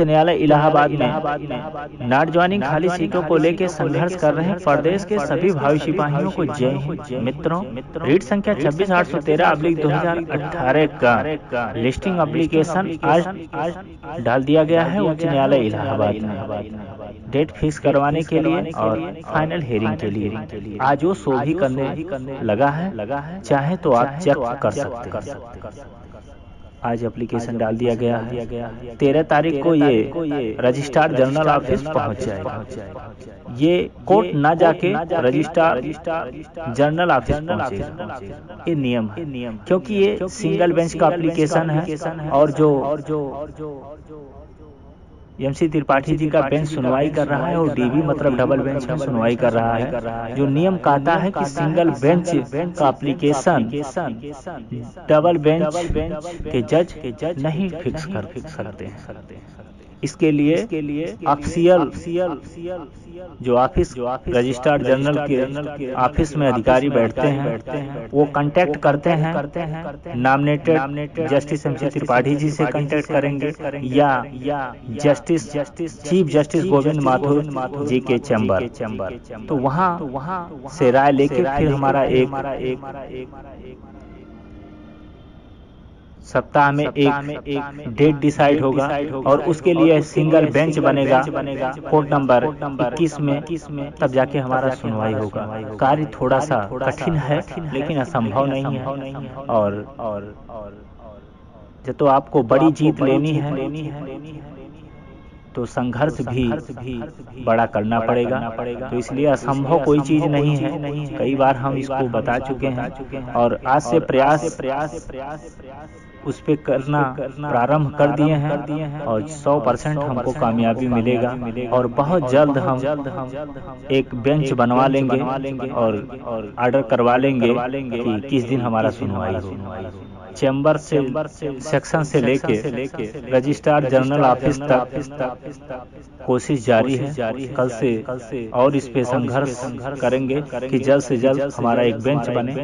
न्यायालय इलाहाबाद में not joining खाली सीटों को लेकर संघर्ष कर रहे प्रदेश के सभी भावी सिपाहियों को जय हिंद। मित्रों, रीट संख्या 26/813/2018 का लिस्टिंग एप्लीकेशन आज डाल दिया गया है उच्च न्यायालय इलाहाबाद में डेट फिक्स करवाने के लिए और फाइनल हियरिंग के लिए। आज वो शो भी करने लगा है, चाहे तो आप चेक कर सकते हैं। आज एप्लीकेशन डाल दिया गया है। 13 तारीख को ये रजिस्ट्रार जनरल ऑफिस पहुंच जाएगा। ये कोर्ट ना जाके रजिस्ट्रार जनरल ऑफिस पहुंचेगा। ये नियम है, क्योंकि ये सिंगल बेंच का एप्लीकेशन है और जो एमसी त्रिपाठी जी का बेंच सुनवाई कर रहा है और डीबी मतलब डबल बेंच में सुनवाई कर रहा है। जो नियम कहता है कि सिंगल बेंच का एप्लीकेशन डबल बेंच के जज नहीं फिक्स कर सकते हैं। इसके लिए ऑफिशियल जो ऑफिस रजिस्ट्रार जनरल के ऑफिस में अधिकारी बैठते हैं, वो कांटेक्ट करते हैं। Nominated justice MC Tripathi ji से कांटेक्ट करेंगे या चीफ जस्टिस गोविंद माथुर जी के चैम्बर। तो वहाँ से राय लेके फिर हमारा एक सप्ताह में एक डेट डिसाइड होगा और उसके लिए सिंगल बेंच बनेगा कोर्ट नंबर 21 में, तब जाके हमारा सुनवाई होगा। कार्य थोड़ा सा कठिन है लेकिन असंभव नहीं है। और जब तो आपको बड़ी जीत लेनी है तो संघर्ष भी बड़ा करना पड़ेगा। तो इसलिए असंभव कोई चीज नहीं है। कई बार हम इसको बता चुके हैं और आज से प्रयास उस पे करना प्रारंभ कर दिए हैं और 100% हमको कामयाबी मिलेगा। और बहुत जल्द हम एक बेंच बनवा लेंगे और ऑर्डर करवा लेंगे कि किस दिन हमारा सुनवाई हो। चैम्बर से सेक्शन से लेके रजिस्ट्रार जनरल ऑफिस तक कोशिश जारी है। कल से और इस पे संघर्ष करेंगे कि जल्द से जल्द हमारा एक बेंच बने।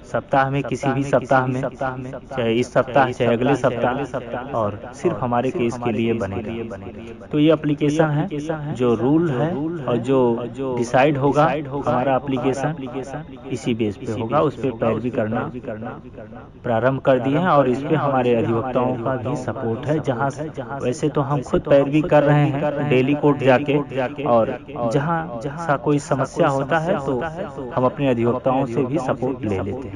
सप्ताह में किसी भी सप्ताह में, चाहे इस सप्ताह चाहे अगले सप्ताह, और सिर्फ हमारे केस के लिए बनेगा। तो ये एप्लीकेशन है, जो रूल है और जो डिसाइड होगा हमारा एप्लीकेशन इसी बेस पे होगा। उस पर पैरवी करना प्रारंभ कर दिए हैं और इस पे हमारे अधिवक्ताओं का भी सपोर्ट है। जहाँ वैसे तो हम खुद पैरवी कर रहे हैं डेली कोर्ट जाके, और जहाँ कोई समस्या होता है तो हम अपने अधिवक्ताओं से भी सपोर्ट ले लेते हैं।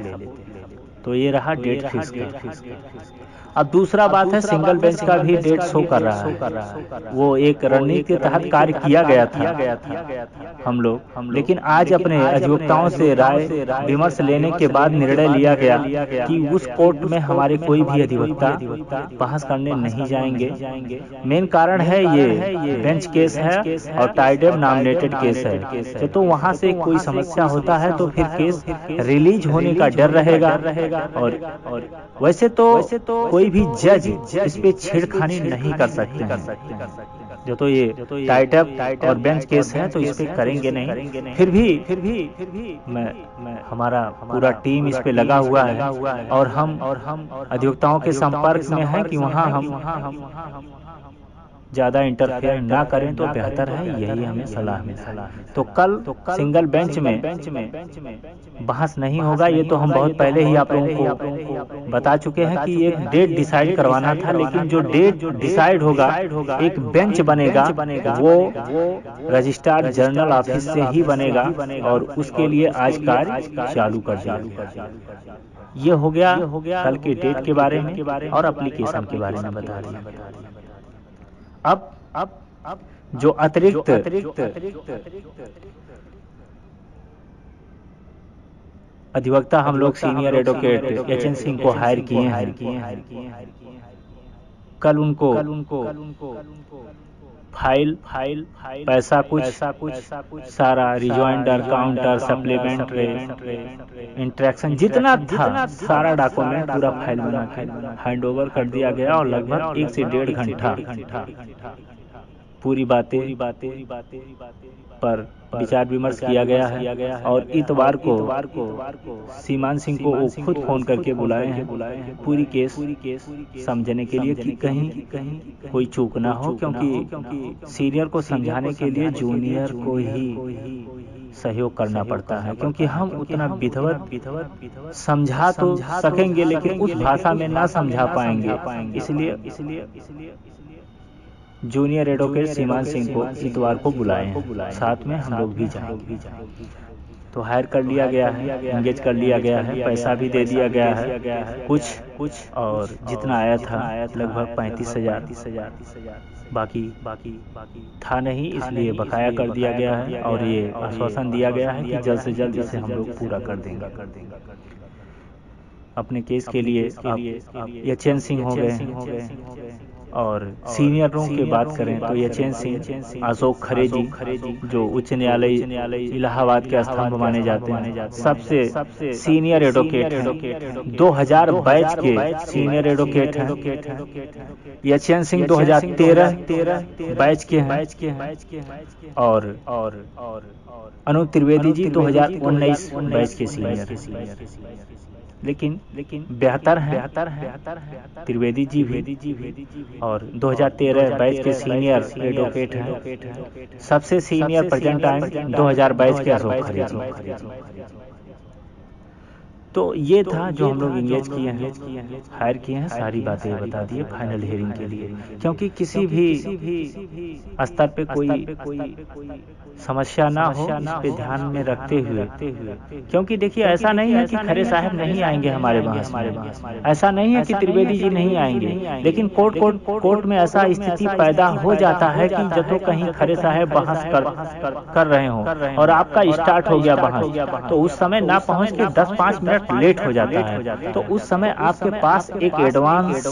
तो ये रहा डेट फिक्स का। अब दूसरा बात है, सिंगल बेंच का भी डेट शो कर रहा है। वो एक रणनीति के तहत कार्य किया गया था हम लोग, लेकिन आज अपने अधिवक्ताओं से राय विमर्श लेने के बाद निर्णय लिया गया कि उस कोर्ट में हमारे कोई भी अधिवक्ता बहस करने नहीं जाएंगे। मेन कारण है ये बेंच केस है और टाइडेब नॉमिनेटेड केस है। तो वहाँ से कोई समस्या होता है तो फिर केस रिलीज होने का डर रहेगा। और वैसे तो कोई भी जज इस पे छेड़खानी नहीं कर सकते हैं। जो तो ये टाइटअप और बेंच केस है तो इस पे करेंगे नहीं। फिर भी हमारा पूरा टीम इस पे लगा हुआ है और हम अधिवक्ताओं के संपर्क में है कि वहाँ हम ज्यादा इंटरफेयर ना करें तो बेहतर है, यही हमें सलाह मिली। तो कल सिंगल बेंच में बहस नहीं होगा। ये तो हम बहुत पहले ही आप लोगों को बता चुके हैं कि एक डेट डिसाइड करवाना था, लेकिन जो डेट डिसाइड होगा एक बेंच बनेगा, वो रजिस्ट्रार जनरल ऑफिस से ही बनेगा और उसके लिए आज कार्य चालू कर दिया। ये हो गया कल के डेट के बारे में और एप्लीकेशन के बारे में बता दिया। अब जो अतिरिक्त अधिवक्ता हम लोग सीनियर एडवोकेट एचएन सिंह को हायर किए हैं, कल उनको फाइल पैसा कुछ सारा रिजॉइंडर काउंटर सप्लीमेंट्री इंट्रैक्शन जितना था सारा डॉक्यूमेंट पूरा फाइल बना के हैंड ओवर कर दिया गया और लगभग 1 से 1.5 घंटा पूरी बातें पर विचार विमर्श किया गया है। और इतवार को सीमान सिंह को वो खुद फोन करके बुलाए हैं पूरी केस समझने के लिए कि कहीं कोई चूक ना हो, क्योंकि सीनियर को समझाने के लिए जूनियर को ही सहयोग करना पड़ता है, क्योंकि हम उतना विधिवत समझा तो सकेंगे लेकिन उस भाषा में ना समझा पाएंगे। इसलिए जूनियर एडवोकेट सीमान सिंह को इतवार को बुलाए हैं, साथ में हम लोग भी जाएंगे। तो हायर कर लिया गया है, एंगेज कर लिया गया है, पैसा भी दे दिया गया है कुछ, और जितना आया था लगभग 35,000, बाकी था नहीं, इसलिए बकाया कर दिया गया है। और ये आश्वासन दिया गया है कि जल्द से जल्द इसे हम लोग पूरा कर देंगे। अपने केस के लिए आप यचन सिंह हो गए, और सीनियरों की बात करें तो यचन सिंह, अशोक खरे जी जो उच्च न्यायालय इलाहाबाद के स्तंभ माने जाते हैं, सबसे सीनियर एडवोकेट हैं, 2000 बैच के सीनियर एडवोकेट हैं। यचन सिंह 2013 बैच के हैं, और अनूप त्रिवेदी जी 2019 बैच के सीनियर। लेकिन बेहतर है त्रिवेदी जी भी, और 2013 बैच के सीनियर एडवोकेट हैं। सबसे सीनियर प्रेजेंट टाइम 2000 बैच के अशोक खरे जी। तो ये था जो हम लोग इंगेज किए हैं, हायर किए हैं, सारी बातें बता दिए फाइनल हियरिंग के लिए, क्योंकि किसी भी स्तर पे कोई समस्या ना हो, इस पे ध्यान में रखते हुए। क्योंकि देखिए ऐसा नहीं है कि खरे साहब नहीं आएंगे हमारे बहस में, ऐसा नहीं है कि त्रिवेदी जी नहीं आएंगे, लेकिन कोर्ट में ऐसा स्थिति पैदा हो जाता है कि जब तो कहीं खरे साहब बहस कर रहे हो और आपका स्टार्ट हो गया बहस, तो उस समय ना पहुंच के 10-5 मिनट लेट हो जाता है। तो उस समय आपके पास एक एडवांस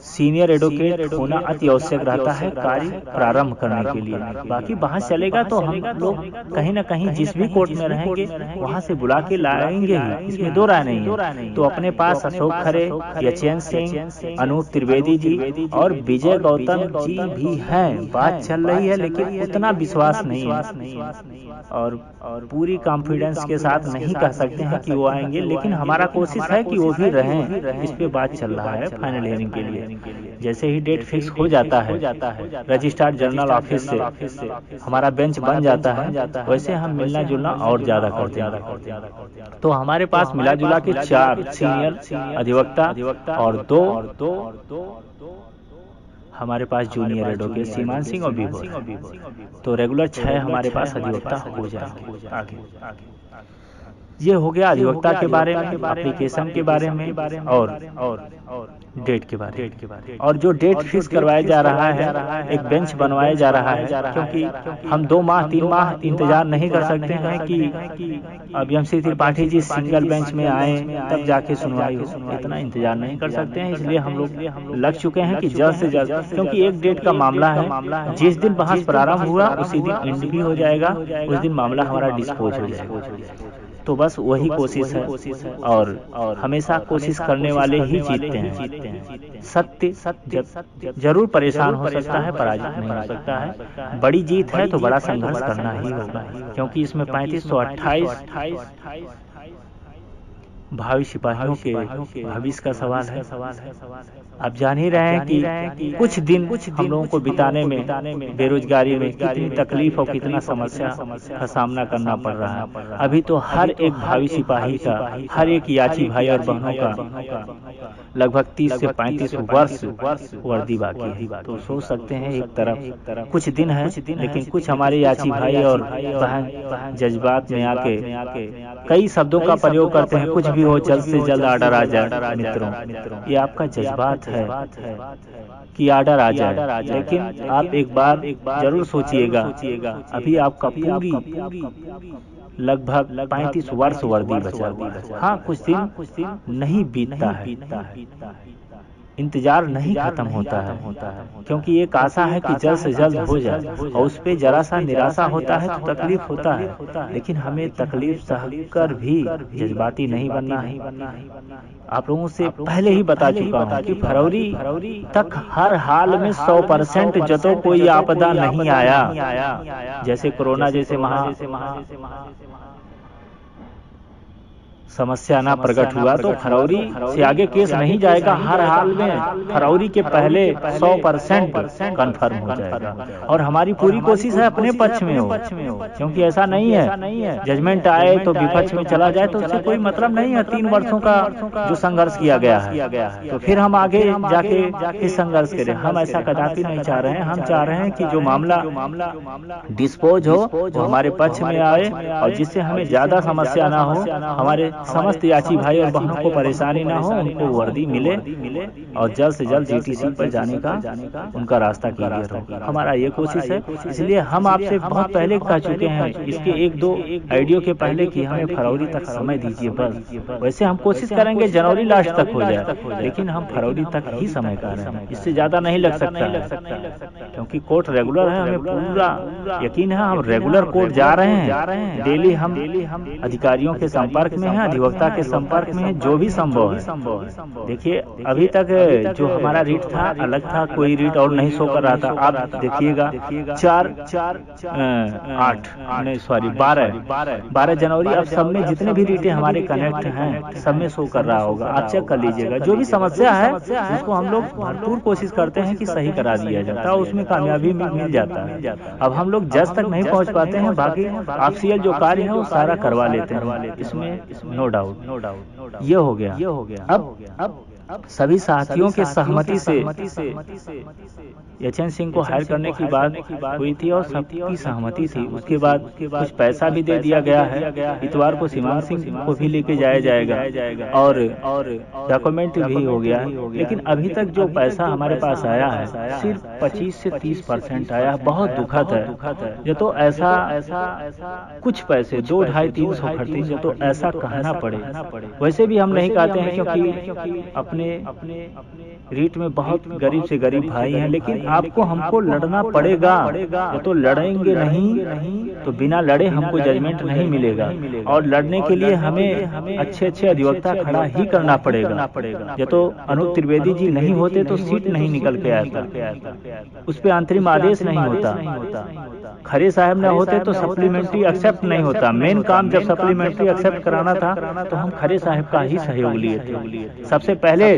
सीनियर एडवोकेट होना अति आवश्यक रहता है कार्य प्रारंभ करने के लिए। बाकी बहस चलेगा तो हम लोग कहीं ना कहीं जिस भी कोर्ट में रहेंगे वहां से बुला के लाएंगे ही, इसमें दो राय नहीं है। तो अपने पास अशोक खरे, यचन सिंह, अनूप त्रिवेदी जी और विजय गौतम जी भी हैं। बात चल रही है लेकिन उतना विश्वास नहीं है, और पूरी कॉन्फिडेंस के साथ नहीं कह सकते हैं कि वो आएंगे, लेकिन हमारा कोशिश है कि वो भी रहें। इस पे बात चल रहा है फाइनल हियरिंग के लिए। जैसे ही डेट फिक्स हो जाता है रजिस्ट्रार जनरल ऑफिस से हमारा बेंच बन जाता है, वैसे हम मिलना जुलना और ज्यादा करते हैं। तो हमारे पास मिला जुला के 4 सीनियर अधिवक्ता और 2 हमारे पास जूनियर एडवोकेट सीमान सिंह और विभो, तो रेगुलर 6 हमारे पास अधिवक्ता हो जाएंगे आगे। ये हो गया अधिवक्ता के बारे में, एप्लीकेशन के बारे में और डेट के बारे में। और जो डेट फिक्स करवाया जा रहा है, एक बेंच बनवाया जा रहा है, क्योंकि हम 2 माह 3 माह इंतजार नहीं कर सकते हैं कि अभियंशी त्रिपाठी जी सिंगल बेंच में आए तब जाके सुनवाई हो, इतना इंतजार नहीं कर सकते हैं। इसलिए हम लोग लग चुके हैं कि जल्द से जल्द, क्योंकि एक डेट का मामला है, जिस दिन बहस प्रारंभ हुआ उसी दिन एंड भी हो जाएगा, उस दिन मामला हमारा डिस्पोज हो जाएगा। तो बस वही कोशिश है, और हमेशा कोशिश करने वाले ही जीतते हैं। सत्य जरूर परेशान हो सकता है, पराजित नहीं हो सकता है। बड़ी जीत है तो बड़ा संघर्ष करना ही होगा, क्योंकि इसमें 3528 भावी सिपाहियों के भविष्य का सवाल है। आप जान ही रहे हैं कि कुछ दिन हम लोगों को बिताने में बेरोजगारी में कितनी तकलीफ और कितना समस्या का सामना करना पड़ रहा है। अभी तो हर एक भावी सिपाही का, हर एक याची भाई और बहनों का लगभग 30 से 35 वर्ष वर्दी बाकी है। तो सोच सकते हैं एक तरफ कुछ दिन है, लेकिन कुछ हमारे याची भाई और बहन जज्बात में आके कई शब्दों का प्रयोग करते हैं, कुछ भी हो जल्द से जल्द आर्डर आ जाए। मित्रों, ये आपका जज्बात है कि आर्डर आ जाए, लेकिन आप एक बार जरूर सोचिएगा, अभी आपका पूरी लगभग 35 वर्ष वर्दी बचा। हाँ, कुछ दिन नहीं बीतता है, इंतजार नहीं खत्म होता है, क्योंकि एक आशा है कि जल्द से जल्द हो जाए, और उस पे जरा सा निराशा होता है तो तकलीफ होता है, लेकिन हमें तकलीफ सहकर भी जज्बाती नहीं बनना है। आप लोगों से पहले ही बता चुका हूँ कि फरवरी तक हर हाल में 100% जतो कोई आपदा नहीं आया, जैसे कोरोना जैसे समस्या ना प्रकट हुआ तो फरवरी से आगे केस नहीं जाएगा। हर हाल में फरवरी के पहले 100% कन्फर्म हो जाएगा, और हमारी पूरी कोशिश है अपने पक्ष में हो, क्योंकि ऐसा नहीं है जजमेंट आए तो विपक्ष में चला जाए तो उससे कोई मतलब नहीं है। 3 वर्षों का जो संघर्ष किया गया है तो फिर हम आगे जाके इस संघर्ष करें। हम ऐसा कदापि नहीं चाह रहे हैं। हम चाह रहे हैं कि जो मामला डिस्पोज हो वो हमारे पक्ष में आए, और जिससे हमें ज्यादा समस्या ना हो, हमारे समस्त याची भाई और बहनों को परेशानी ना हो, उनको वर्दी मिले और जल्द से जल्द जीटीसी पर जाने का उनका रास्ता क्लियर हो। हमारा ये कोशिश है। इसलिए हम आपसे बहुत पहले कह चुके हैं, इसके 1-2 आइडियो के पहले कि हमें फरवरी तक समय दीजिए बस। वैसे हम कोशिश करेंगे जनवरी लास्ट तक हो जाए, लेकिन हम फरवरी तक ही समय कर रहे हैं, इससे ज्यादा नहीं लग सकता, क्योंकि कोर्ट रेगुलर है। हमें पूरा यकीन है, हम रेगुलर कोर्ट जा रहे हैं। डेली हम अधिकारियों के संपर्क में हैं, अधिवक्ता के संपर्क में है, जो भी संभव है। देखिए अभी तक जो हमारा रीट था अलग था, कोई रीट और नहीं शो कर रहा था। आप देखिएगा 12 जनवरी अब सब में जितने भी रीटें हमारे कनेक्ट हैं सब में शो कर रहा होगा। आप चेक कर लीजिएगा। जो भी समस्या है उसको हम लोग भरपूर कोशिश करते हैं कि सही करा दिया जाता है, उसमें कामयाबी मिल जाता है। अब हम लोग जज तक नहीं पहुंच पाते हैं, बाकी ऑफिशियल जो कार्य है वो सारा करवा लेते हैं, इसमें नो डाउट। ये हो गया। अब सभी साथियों के सहमति से एचएन सिंह को हायर करने की बात हुई थी और सबकी सहमति थी। उसके बाद कुछ पैसा भी दे दिया गया है। इतवार को सीमांत सिंह को भी लेके जाया जाएगा और डॉक्यूमेंट भी हो गया है। लेकिन अभी तक जो पैसा हमारे पास आया है सिर्फ 25 से 30% आया। बहुत दुखद है। ये तो ऐसा कुछ पैसे 200-250-300 खर्चे, जो तो ऐसा कहना पड़े। वैसे भी हम नहीं कहते हैं, क्योंकि अपने रीट में बहुत गरीब से गरीब भाई हैं, लेकिन आपको हमको लड़ना पड़ेगा। या तो लड़ेंगे नहीं तो बिना लड़े हमको जजमेंट नहीं मिलेगा, और लड़ने के लिए हमें अच्छे अधिवक्ता खड़ा ही करना पड़ेगा। या तो अनूप त्रिवेदी जी नहीं होते तो सीट नहीं निकल के आता, उस पर अंतरिम आदेश नहीं होता, खरे साहब न होते तो सप्लीमेंट्री एक्सेप्ट नहीं होता। मेन काम जब सप्लीमेंट्री एक्सेप्ट कराना था तो हम खरे साहब का ही सहयोग लिए थे। सबसे पहले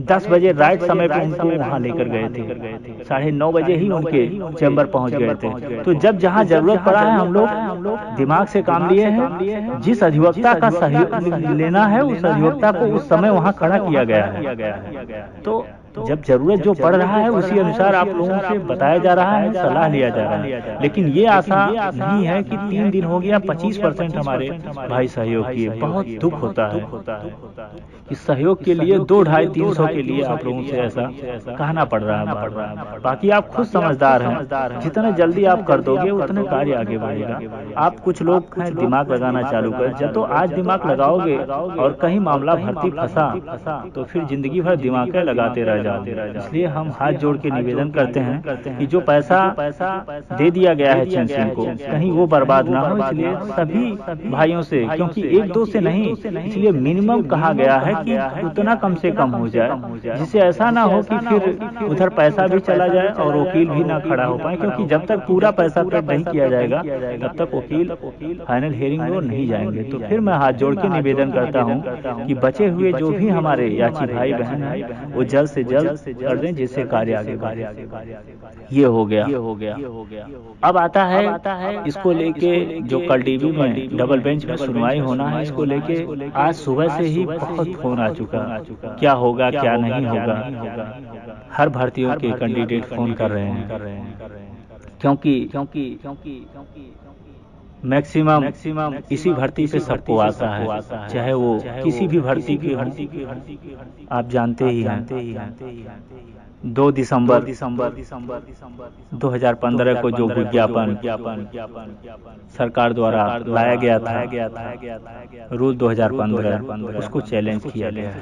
10 बजे राइट समय पे उनको वहाँ लेकर गए थे, 9:30 बजे ही उनके चैम्बर पहुँच गए थे। तो जब जहाँ जरूरत पड़ा है हम लोग दिमाग से काम लिए हैं। जिस अधिवक्ता का सहयोग लेना है उस अधिवक्ता को उस समय वहाँ खड़ा किया गया है। तो जब जरूरत जो पड़ रहा है उसी अनुसार आप लोगों से बताया जा रहा है, सलाह लिया जा रहा है। लेकिन ये आशा नहीं है कि 3 दिन हो गया 25% हमारे भाई सहयोग किए। बहुत दुख होता है कि सहयोग के लिए 200-250-300 के लिए आप लोगों से ऐसा कहना पड़ रहा है। बाकी आप खुद समझदार हैं, जितने जल्दी आप कर दोगे उतने कार्य आगे बढ़ेगा। आप कुछ लोग हैं दिमाग लगाना चालू कर, जब तो आज दिमाग लगाओगे और कहीं मामला भर्ती फंसा तो फिर जिंदगी भर दिमाग लगाते रह जाते। इसलिए हम हाथ जोड़ के निवेदन करते हैं कि जो पैसा दे दिया गया है एचएन सिंह को कहीं वो बर्बाद ना हो। इसलिए सभी भाइयों से, क्योंकि 1-2 से नहीं, इसलिए मिनिमम कहा गया है कि उतना कम से कम हो जाए, जिससे ऐसा ना हो कि फिर उधर पैसा भी चला जाए और वकील भी ना खड़ा हो पाए। क्योंकि जब तक पूरा पैसा पेड नहीं किया जाएगा तब तक वकील फाइनल हियरिंग में नहीं जाएंगे। तो फिर मैं हाथ जोड़ के निवेदन करता हूँ कि बचे हुए जो भी हमारे याची भाई बहन हैं वो जल्द से जल्द कर दें, जिससे कार्य आगे बढ़े। ये हो गया। अब आता है इसको लेके जो कल डीबी में डबल बेंच में सुनवाई होना है, इसको लेके आज सुबह से ही बहुत फोन आ चुका। क्या होगा क्या नहीं होगा, हर भर्तियों के कैंडिडेट फोन कर रहे हैं, क्योंकि मैक्सिमम इसी भर्ती पे सबको आता है, चाहे वो किसी भी भर्ती की आप जानते ही हैं। 2 दिसंबर 2015 को जो विज्ञापन सरकार द्वारा लाया गया था, रूल 2015, उसको चैलेंज किया गया।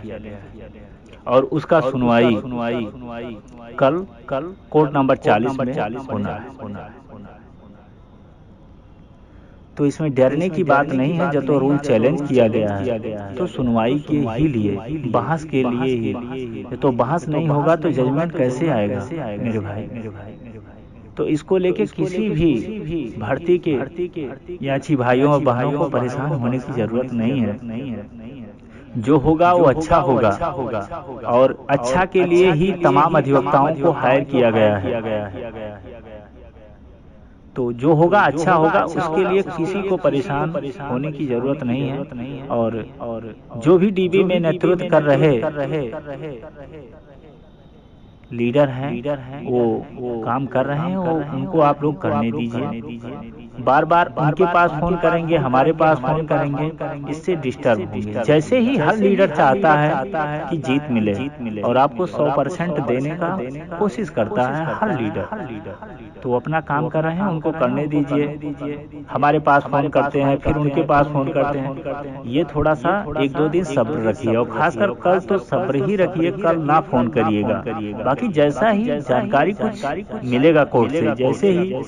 और उसका सुनवाई कल कोर्ट नंबर 40 में होना है। तो इसमें डरने की बात नहीं है। जब तो रूल चैलेंज किया गया है तो सुनवाई के ही लिए, बहस के लिए ही। तो बहस नहीं होगा तो जजमेंट कैसे आएगा मेरे भाई? तो इसको लेके किसी भी भर्ती के याची भाइयों और बहनों को परेशान होने की जरूरत नहीं है। जो होगा वो अच्छा होगा और अच्छा के लिए ही तमाम अधिवक्ताओं को हायर किया गया है। तो जो होगा अच्छा होगा, उसके लिए किसी को परेशान होने की जरूरत नहीं है। और जो भी डीबी में नेतृत्व कर रहे लीडर हैं वो काम कर रहे हैं, वो उनको आप लोग करने दीजिए। बार बार उनके पास फोन करेंगे, हमारे पास फोन करेंगे, इससे डिस्टर्ब होंगे। जैसे ही हर लीडर चाहता है कि जीत मिले और आपको 100% देने का कोशिश करता है हर लीडर, तो अपना काम कर रहे हैं, उनको करने दीजिए। हमारे पास फोन करते हैं, फिर उनके पास फोन करते हैं। ये थोड़ा सा 1-2 दिन सब्र रखिए, और खासकर कल तो सब्र ही रखिए, कल ना फोन करिएगा। बाकी जैसा ही जानकारी कुछ मिलेगा कोर्ट से, जैसे ही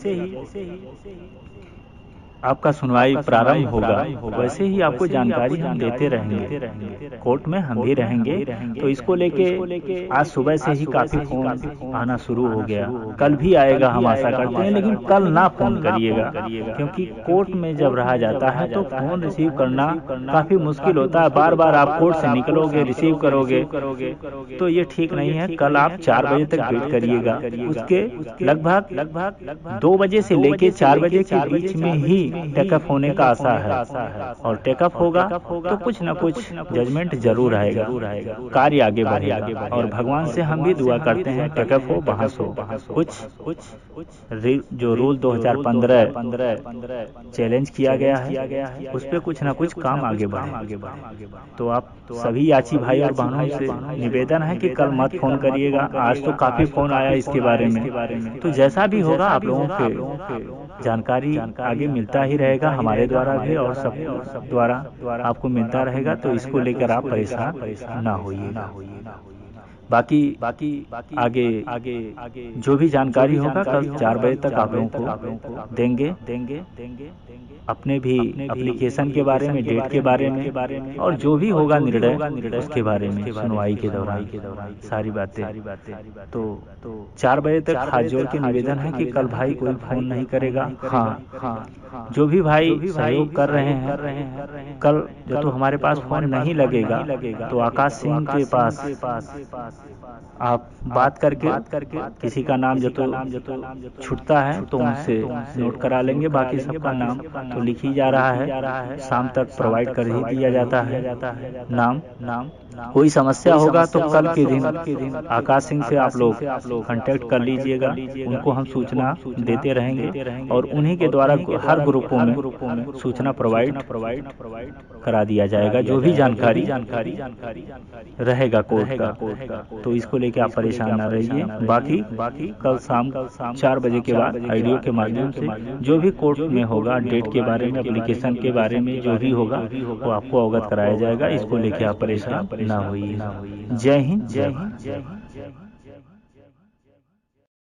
आपका सुनवाई प्रारंभ होगा, वैसे ही आपको जानकारी हम देते रहेंगे। कोर्ट में हम भी रहेंगे। तो इसको लेके आज सुबह से ही काफी फोन आना शुरू हो गया। कल भी आएगा हम आशा करते हैं, लेकिन कल ना फोन करिएगा, क्योंकि कोर्ट में जब रहा जाता है तो फोन रिसीव करना काफी मुश्किल होता है। बार बार आप कोर्ट से निकलोगे, रिसीव करोगे, तो ये ठीक नहीं है। कल आप 4 बजे तक वेट करिएगा। उसके लगभग 2 बजे से लेके 4 बजे के बीच में ही टेकअप होने का आशा है। और टेकअप होगा तो कुछ न कुछ जजमेंट जरूर आएगा, कार्य आगे बढ़ेगा। और भगवान से हम भी दुआ करते हैं टेकअप हो, बहस हो। कुछ जो रूल 2015 चैलेंज किया गया है, उस पर कुछ न कुछ काम आगे बढ़े। तो आप सभी याची भाई और बहनों से निवेदन है कि कल मत फोन करिएगा। आज तो काफी फोन आया इसके बारे में। तो जैसा भी होगा आप लोगों के जानकारी आगे मिलता ही रहेगा, हमारे द्वारा भी और सब द्वारा आपको मिलता रहेगा। तो इसको लेकर आप परेशान ना होइएगा। बाकी आगे जो भी जानकारी होगा कल 4 बजे तक आप लोगों को देंगे। अपने भी एप्लीकेशन के बारे में, डेट के बारे में, और जो भी होगा निर्णय उसके बारे में सुनवाई के दौरान सारी बातें। तो 4 बजे तक हाथ जोड़ के निवेदन है कि कल भाई कोई फोन नहीं करेगा। हाँ, जो भी भाई सहयोग कर रहे हैं, कल जो तो हमारे पास फोन नहीं लगेगा तो आकाश सिंह के पास आप बात करके किसी का नाम जो तो छूटता है तो उनसे नोट करा लेंगे। बाकी सबका नाम तो लिख ही जा रहा है, शाम तक प्रोवाइड कर ही दिया जाता है नाम। कोई समस्या होगा तो कल के दिन आकाश सिंह से आप लोग कांटेक्ट कर लीजिएगा। उनको हम सूचना देते रहेंगे और उन्हीं के द्वारा हर ग्रुपों में सूचना प्रोवाइड करा दिया जाएगा, जो भी जानकारी रहेगा कोर्ट का। तो इसको लेके आप परेशान ना रहिए। बाकी कल शाम 4 बजे के बाद ऑडियो के माध्यम से जो भी कोर्ट में होगा, डेट के बारे में, एप्लीकेशन के बारे में जो भी होगा वो आपको अवगत कराया जाएगा। इसको लेके आप परेशान ना होइए। जय हिंद, जय हिंद।